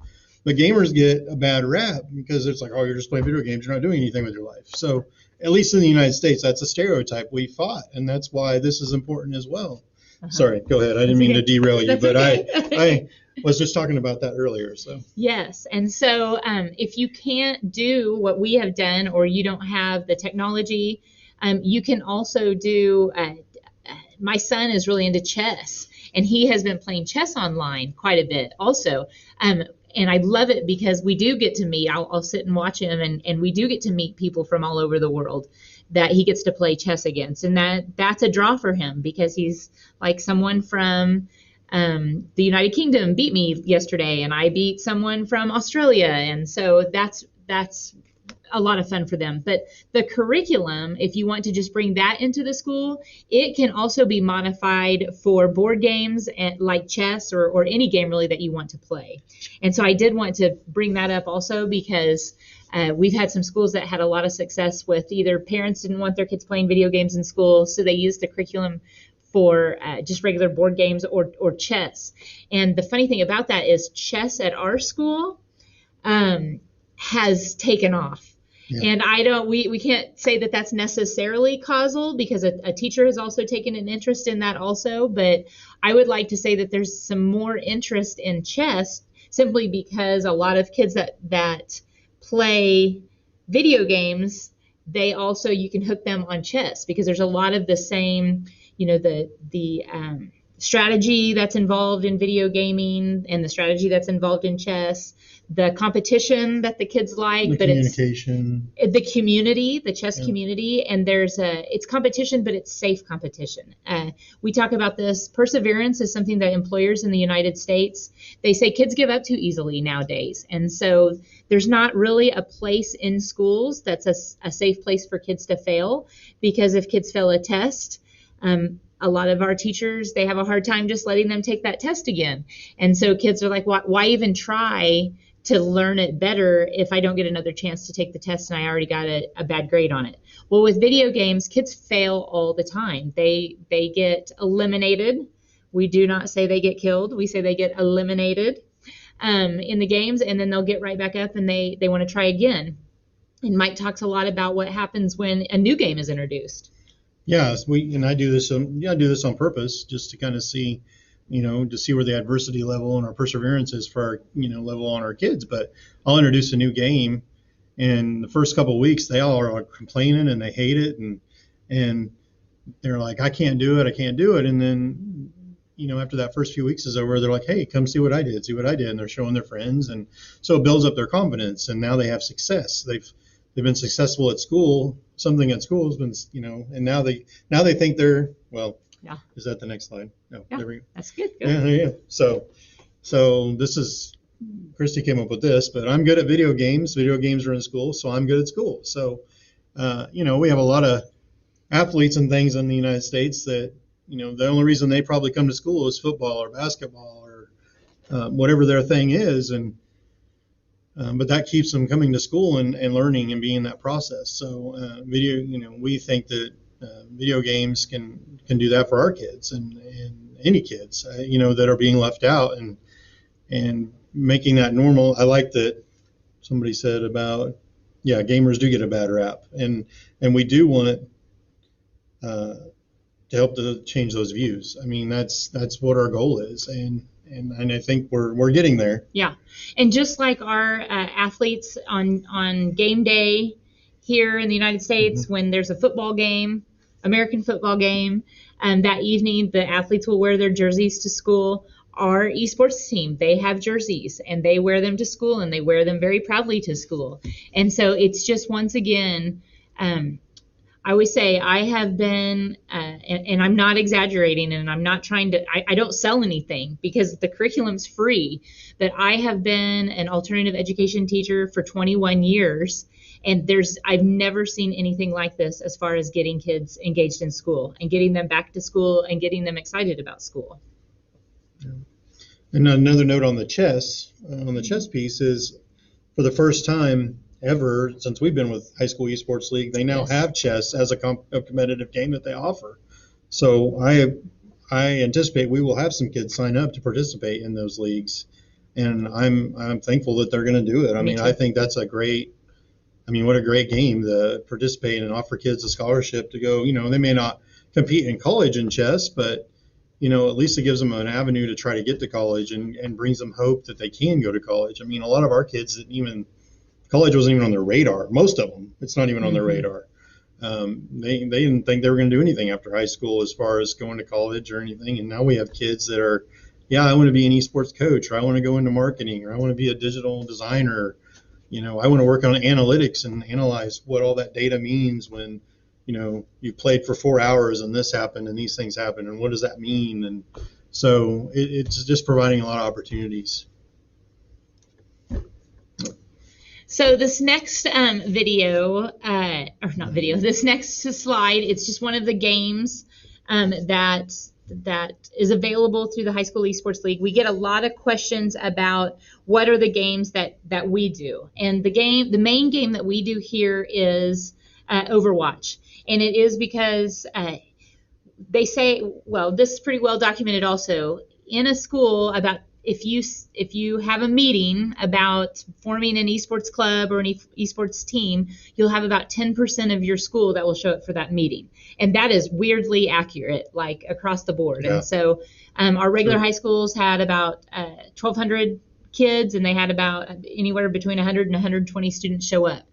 But gamers get a bad rap because it's like, oh, you're just playing video games. You're not doing anything with your life. So at least in the United States, that's a stereotype we fought, and that's why this is important as well. Uh-huh. Sorry, go ahead. I didn't mean to derail you, but okay. I was just talking about that earlier. So yes, and so if you can't do what we have done, or you don't have the technology, you can also do. My son is really into chess, and he has been playing chess online quite a bit also. And I love it because we do get to meet. I'll sit and watch him, and we do get to meet people from all over the world that he gets to play chess against, and that's a draw for him because he's like someone from the United Kingdom beat me yesterday, and I beat someone from Australia, and so that's a lot of fun for them. But the curriculum, if you want to just bring that into the school, it can also be modified for board games like chess or any game really that you want to play. And so I did want to bring that up also because we've had some schools that had a lot of success with either parents didn't want their kids playing video games in school, so they used the curriculum for just regular board games or chess. And the funny thing about that is chess at our school has taken off. Yeah. And we can't say that that's necessarily causal, because a teacher has also taken an interest in that also. But I would like to say that there's some more interest in chess, simply because a lot of kids that play video games, they also, you can hook them on chess, because there's a lot of the same, the strategy that's involved in video gaming and the strategy that's involved in chess, the competition that the kids like, The but communication. it's the community, the chess community, and it's competition, but it's safe competition. We talk about this. Perseverance is something that employers in the United States, they say kids give up too easily nowadays. And so there's not really a place in schools that's a safe place for kids to fail, because if kids fail a test, a lot of our teachers, they have a hard time just letting them take that test again. And so kids are like, why even try to learn it better if I don't get another chance to take the test and I already got a bad grade on it? Well, with video games, kids fail all the time. They get eliminated. We do not say they get killed. We say they get eliminated in the games, and then they'll get right back up and they want to try again. And Mike talks a lot about what happens when a new game is introduced. Yes, I do this on purpose, just to kind of see, to see where the adversity level and our perseverance is for our, level on our kids. But I'll introduce a new game, and the first couple of weeks they all are complaining and they hate it, and they're like, I can't do it. And then, after that first few weeks is over, they're like, hey, come see what I did, and they're showing their friends, and so it builds up their confidence, and now they have success. They've been successful at school. Something at school has been, and now they think they're, well, yeah. Is that the next slide? No, Yeah, there we go. that's good. Yeah. So this is, Christy came up with this, but I'm good at video games. Video games are in school, so I'm good at school. So, we have a lot of athletes and things in the United States that, the only reason they probably come to school is football or basketball or whatever their thing is. But that keeps them coming to school and learning and being in that process. So we think that video games can do that for our kids and any kids, that are being left out, and making that normal. I like that somebody said about, gamers do get a bad rap, and we do want to help to change those views. I mean, that's what our goal is, and I think we're getting there. Yeah, and just like our athletes on game day here in the United States, mm-hmm. when there's a football game, American football game, that evening the athletes will wear their jerseys to school. Our esports team, they have jerseys and they wear them to school, and they wear them very proudly to school. And so it's just, once again, I always say I have been, and I'm not exaggerating, and I'm not trying to, I don't sell anything because the curriculum's free, but I have been an alternative education teacher for 21 years. And I've never seen anything like this as far as getting kids engaged in school and getting them back to school and getting them excited about school. Yeah. And another note on the chess piece is, for the first time ever since we've been with High School Esports League, they now have chess as a competitive game that they offer. So I anticipate we will have some kids sign up to participate in those leagues, and I'm thankful that they're going to do it. I mean, I think that's what a great game to participate in and offer kids a scholarship to go. They may not compete in college in chess, but at least it gives them an avenue to try to get to college, and brings them hope that they can go to college. I mean, a lot of our kids college wasn't even on their radar. Most of them, it's not even on their radar. They didn't think they were going to do anything after high school as far as going to college or anything. And now we have kids that are, I want to be an esports coach, or I want to go into marketing, or I want to be a digital designer. I want to work on analytics and analyze what all that data means when, you played for 4 hours and this happened and these things happened, and what does that mean? And so it's just providing a lot of opportunities. So this next this next slide, it's just one of the games that is available through the High School Esports League. We get a lot of questions about what are the games that we do. And the main game that we do here is Overwatch. And it is because they say, well, this is pretty well documented also, in a school, about if you have a meeting about forming an esports club or an esports team, you'll have about 10% of your school that will show up for that meeting. And that is weirdly accurate, like across the board. Yeah. And so our regular high schools had about 1,200 kids, and they had about anywhere between 100 and 120 students show up.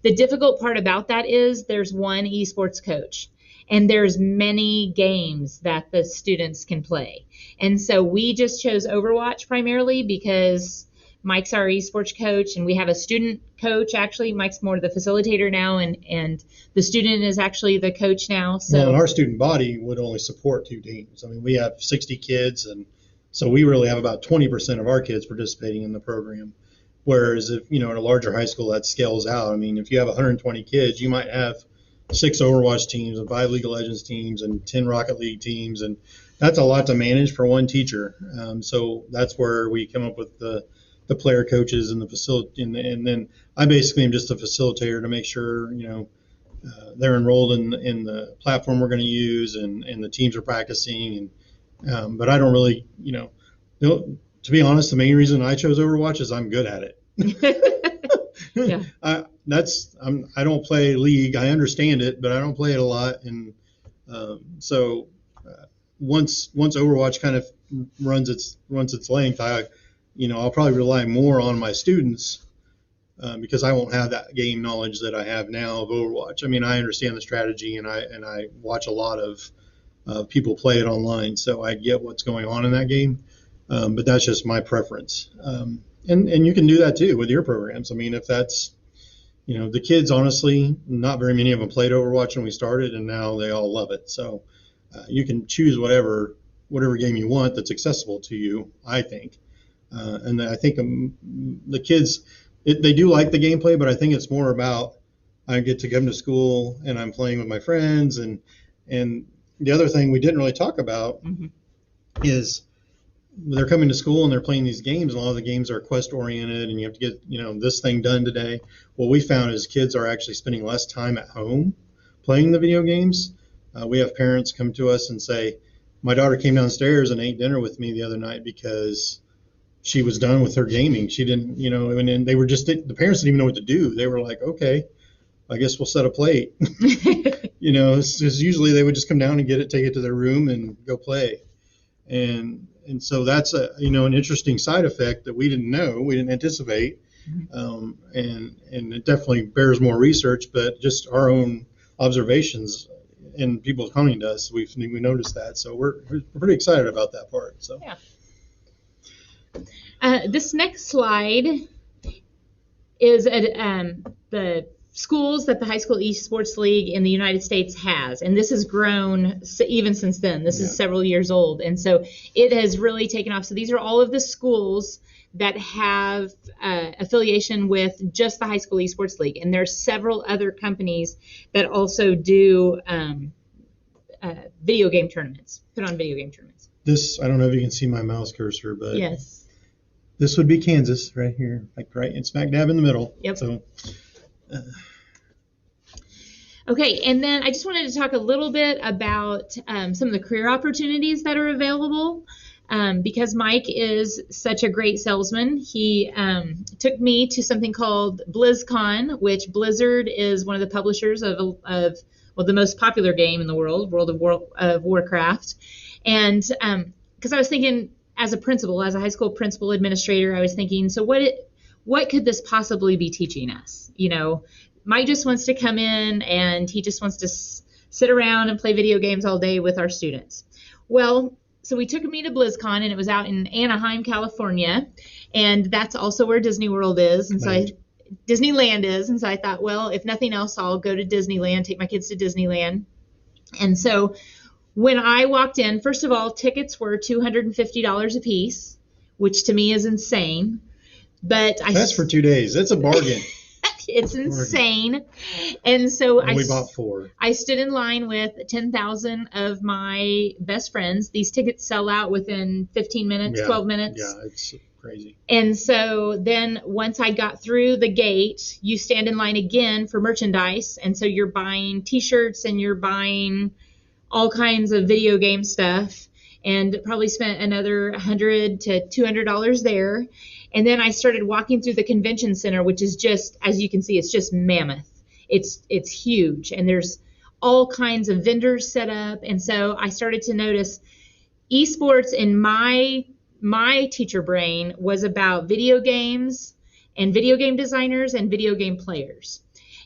The difficult part about that is there's one esports coach, and there's many games that the students can play. And so we just chose Overwatch primarily because Mike's our esports coach, and we have a student coach. Actually, Mike's more the facilitator now, and the student is actually the coach now. So well, and our student body would only support 2 teams. I mean, we have 60 kids, and so we really have about 20% of our kids participating in the program. Whereas if, at a larger high school, that scales out. I mean, if you have 120 kids, you might have 6 Overwatch teams and 5 League of Legends teams and 10 Rocket League teams, and that's a lot to manage for one teacher. So that's where we come up with the player coaches and the facility, and then I basically am just a facilitator to make sure they're enrolled in the platform we're going to use, and the teams are practicing. And but I don't really, to be honest, the main reason I chose Overwatch is I'm good at it. Yeah. I don't play League. I understand it, but I don't play it a lot. And so once Overwatch kind of runs its length, I'll probably rely more on my students because I won't have that game knowledge that I have now of Overwatch. I mean, I understand the strategy, and I watch a lot of people play it online, so I get what's going on in that game. But that's just my preference. And you can do that too with your programs. I mean, if that's, the kids, honestly, not very many of them played Overwatch when we started, and now they all love it. So you can choose whatever game you want that's accessible to you, I think. And I think the kids, they do like the gameplay, but I think it's more about I get to come to school and I'm playing with my friends. And the other thing we didn't really talk about is they're coming to school and they're playing these games, and a lot of the games are quest oriented, and you have to get this thing done today. What we found is kids are actually spending less time at home playing the video games. We have parents come to us and say, my daughter came downstairs and ate dinner with me the other night because she was done with her gaming. She didn't, and they were the parents didn't even know what to do. They were like, okay, I guess we'll set a plate. Because usually they would just come down and get it, take it to their room and go play. And so that's an interesting side effect that we didn't anticipate. And it definitely bears more research, but just our own observations and people coming to us, we noticed that. So we're pretty excited about that part. So yeah. This next slide is the schools that the High School Esports League in the United States has, and this has grown even since then. This is several years old, and so it has really taken off. So these are all of the schools that have affiliation with just the High School Esports League, and there's several other companies that also do video game tournaments, put on video game tournaments. This, I don't know if you can see my mouse cursor, but yes, this would be Kansas right here, like right in smack dab in the middle. Yep. So. Okay, and then I just wanted to talk a little bit about some of the career opportunities that are available. Because Mike is such a great salesman, he took me to something called BlizzCon, which Blizzard is one of the publishers of the most popular game in the world, World of Warcraft. And because I was thinking, as a high school principal administrator, I was thinking, so what could this possibly be teaching us? Mike just wants to come in and he just wants to sit around and play video games all day with our students. Well, so we took me to BlizzCon, and it was out in Anaheim, California, and that's also where Disney World is, and Disneyland is. And so I thought, well, if nothing else, I'll go to Disneyland, take my kids to Disneyland. And so when I walked in, first of all, tickets were $250 a piece, which to me is insane. But that's for 2 days. That's a bargain. It's insane. And so we bought 4. I stood in line with 10,000 of my best friends. These tickets sell out within 15 minutes, 12 minutes. Yeah, it's crazy. And so then once I got through the gate, you stand in line again for merchandise. And so you're buying T-shirts and you're buying all kinds of video game stuff. and probably spent another $100 to $200 there. And then I started walking through the convention center, which is just, as you can see, it's just mammoth. It's huge, and there's all kinds of vendors set up. And so I started to notice esports in my teacher brain was about video games and video game designers and video game players.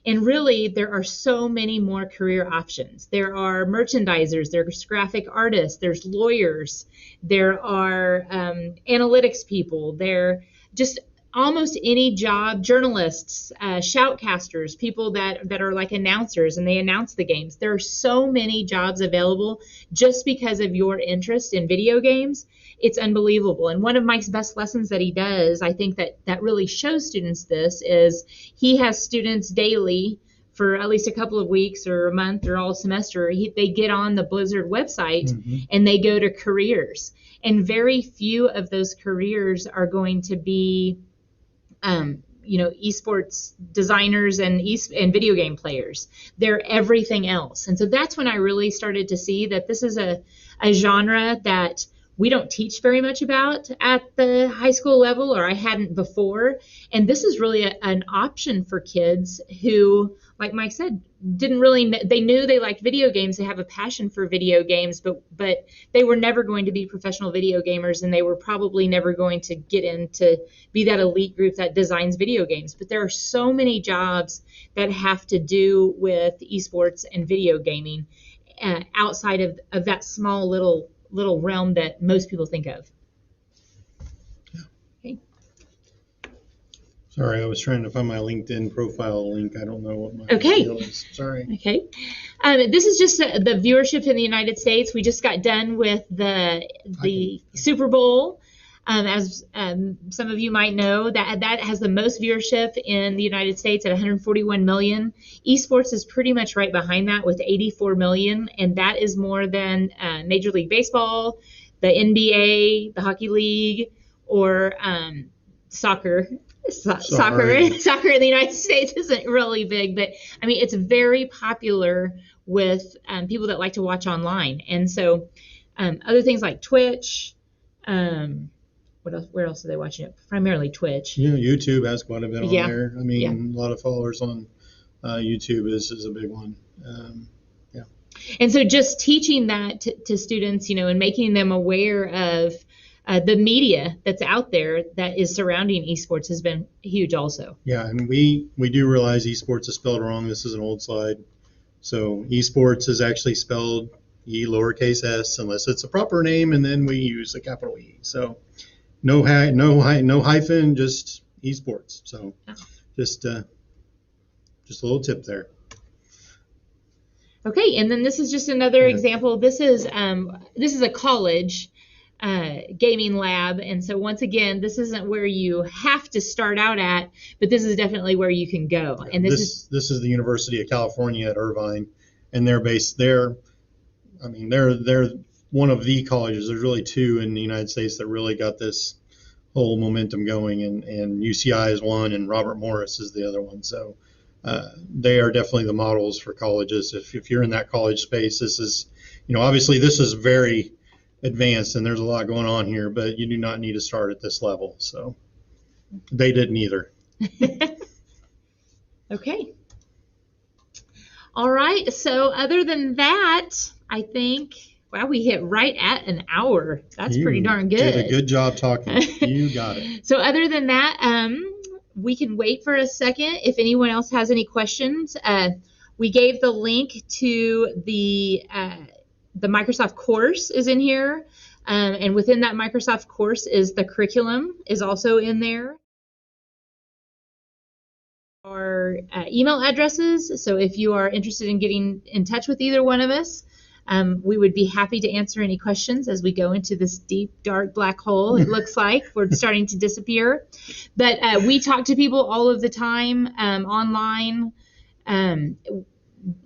And really, there are so many more career options. There are merchandisers, there's graphic artists, there's lawyers, there are analytics people, there just almost any job, journalists, shoutcasters, people that are like announcers and they announce the games. There are so many jobs available just because of your interest in video games. It's unbelievable. And one of Mike's best lessons that he does, I think that really shows students this, is he has students daily for at least a couple of weeks or a month or all semester. They get on the Blizzard website and they go to careers. And very few of those careers are going to be esports designers and video game players. They're everything else. And so that's when I really started to see that this is a genre that we don't teach very much about at the high school level, or I hadn't before. And this is really an option for kids who, like Mike said, didn't really, they knew they liked video games, they have a passion for video games, but they were never going to be professional video gamers, and they were probably never going to get into be that elite group that designs video games. But there are so many jobs that have to do with esports and video gaming outside of that small little realm that most people think of. Okay. Sorry, I was trying to find my LinkedIn profile link. I don't know what my deal is. Sorry. Okay. This is just the viewership in the United States. We just got done with the Super Bowl. As some of you might know, that has the most viewership in the United States at 141 million. Esports is pretty much right behind that with 84 million, and that is more than Major League Baseball, the NBA, the Hockey League, or soccer. Soccer in the United States isn't really big, but I mean, it's very popular with people that like to watch online. And so other things like Twitch, where else are they watching it? Primarily Twitch. Yeah, YouTube has quite a bit on there. I mean, a lot of followers on YouTube is a big one. And so just teaching that to students, and making them aware of the media that's out there that is surrounding esports has been huge also. Yeah, and we do realize esports is spelled wrong. This is an old slide. So esports is actually spelled E lowercase s unless it's a proper name, and then we use a capital E. So no hyphen, just esports. So just a little tip there. Okay, and then this is just another example. This is a college gaming lab, and so once again, this isn't where you have to start out at, but this is definitely where you can go. And this is the University of California at Irvine, and they're based there. I mean, they're one of the colleges. There's really two in the United States that really got this whole momentum going, and UCI is one, and Robert Morris is the other one. So they are definitely the models for colleges. If you're in that college space, this is, obviously this is very advanced and there's a lot going on here, but you do not need to start at this level. So they didn't either. Okay. All right. So other than that, I think, wow, we hit right at an hour. That's pretty darn good. You did a good job talking. You got it. So other than that, we can wait for a second if anyone else has any questions. We gave the link to the Microsoft course is in here, and within that Microsoft course is the curriculum is also in there. Our email addresses, so if you are interested in getting in touch with either one of us, we would be happy to answer any questions as we go into this deep, dark black hole. It looks like we're starting to disappear. But we talk to people all of the time online.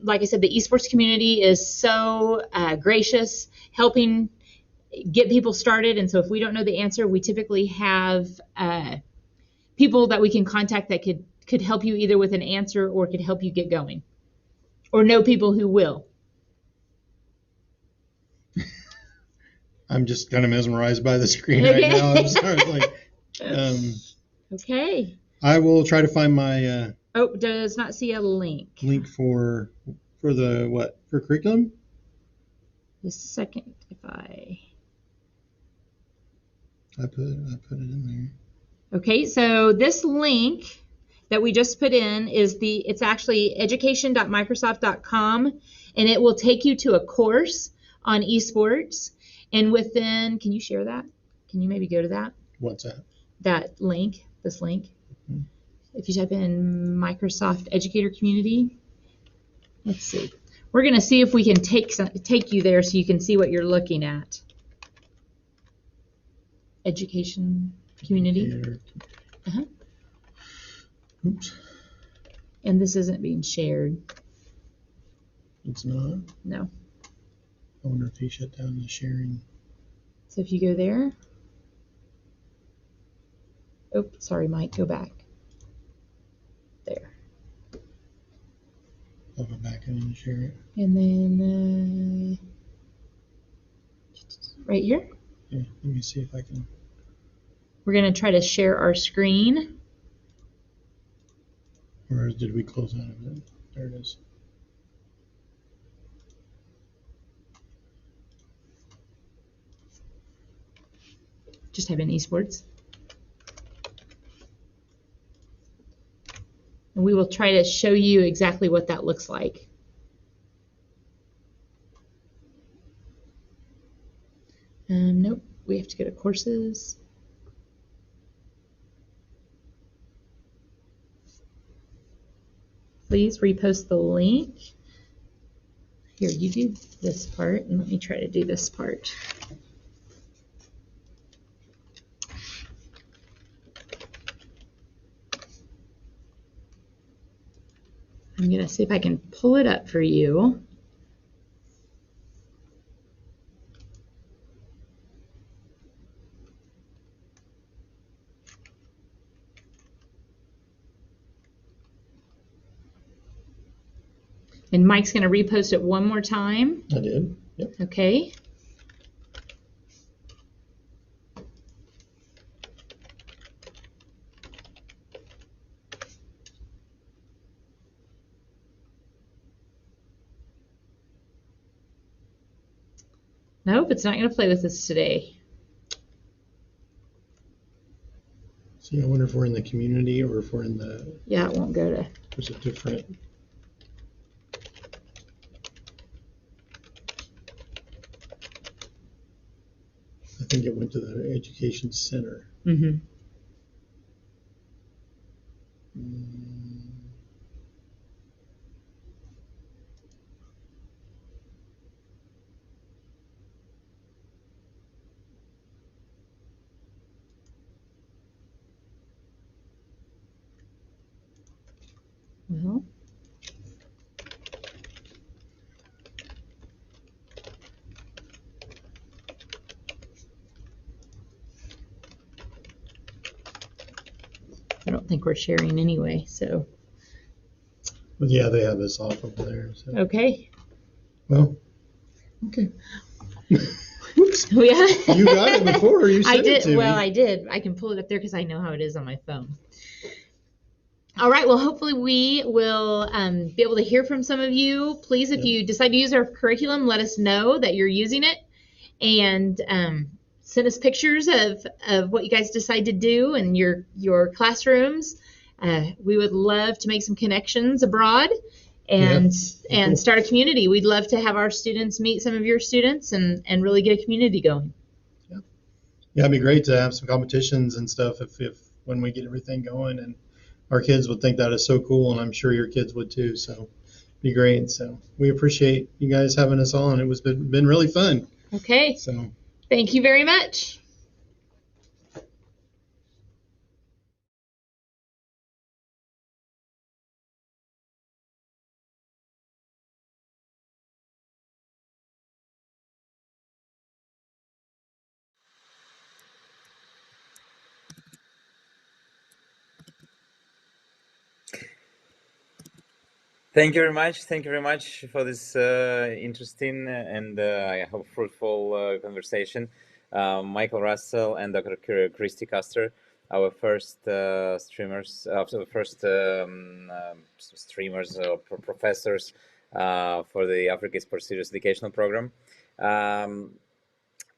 Like I said, the esports community is so gracious, helping get people started. And so if we don't know the answer, we typically have people that we can contact that could help you either with an answer or could help you get going, or know people who will. I'm just kind of mesmerized by the screen right now. I'm sorry. Okay. I will try to find my Does not see a link. link for the what? For curriculum? The second, if I put it in Okay, so this link that we just put in is it's actually education.microsoft.com, and it will take you to a course on esports. And within, can you share that? Can you maybe go to that? What's that? That link, this link. Mm-hmm. If you type in Microsoft Educator Community, let's see. We're going to see if we can take you there so you can see what you're looking at. Education Community. Oops. And this isn't being shared. It's not? No. I wonder if he shut down the sharing. So if you go there. Oh, sorry, Mike, go back. There. I'll go back and share it. And then right here. Yeah, let me see if I can. We're going to try to share our screen. Or did we close out of it? There it is. Just type in esports. And we will try to show you exactly what that looks like. Nope, we have to go to courses. Please repost the link. Here, you do this part, and let me try to do this part. I'm going to see if I can pull it up for you. And Mike's going to repost it one more time. I did. Yep. Okay. Nope, it's not going to play with us today. See, I wonder if we're in the community or if we're in the... Yeah, it won't go to... There's a different... I think it went to the Education Center. Mm-hmm. Well, I don't think we're sharing anyway, so. But yeah, they have this off over there. So. Okay. Well, okay. Oops. Yeah. You got it before. You said I did. It to Well, me. I did. I can pull it up there because I know how it is on my phone. All right. Well, hopefully we will be able to hear from some of you. Please, if you decide to use our curriculum, let us know that you're using it, and send us pictures of what you guys decide to do in your classrooms. We would love to make some connections abroad and cool. Start a community. We'd love to have our students meet some of your students and really get a community going. Yeah, it'd be great to have some competitions and stuff if when we get everything going, and our kids would think that is so cool, and I'm sure your kids would too. So it'd be great. So we appreciate you guys having us on. It was been really fun. Okay. So thank you very much. Thank you very much. Thank you very much for this interesting and I hope fruitful conversation. Michael Russell and Dr. Christy Custer, our first streamers, first streamers or professors for the Africa Esports Serious Educational Program.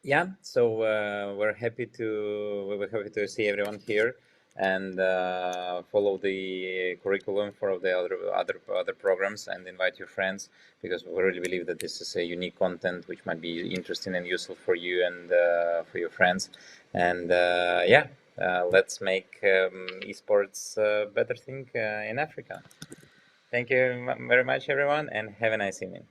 Yeah, so we're happy to see everyone here and follow the curriculum for the other programs and invite your friends, because we really believe that this is a unique content which might be interesting and useful for you and for your friends. And yeah, let's make esports a better thing in Africa. Thank you very much, everyone, and have a nice evening.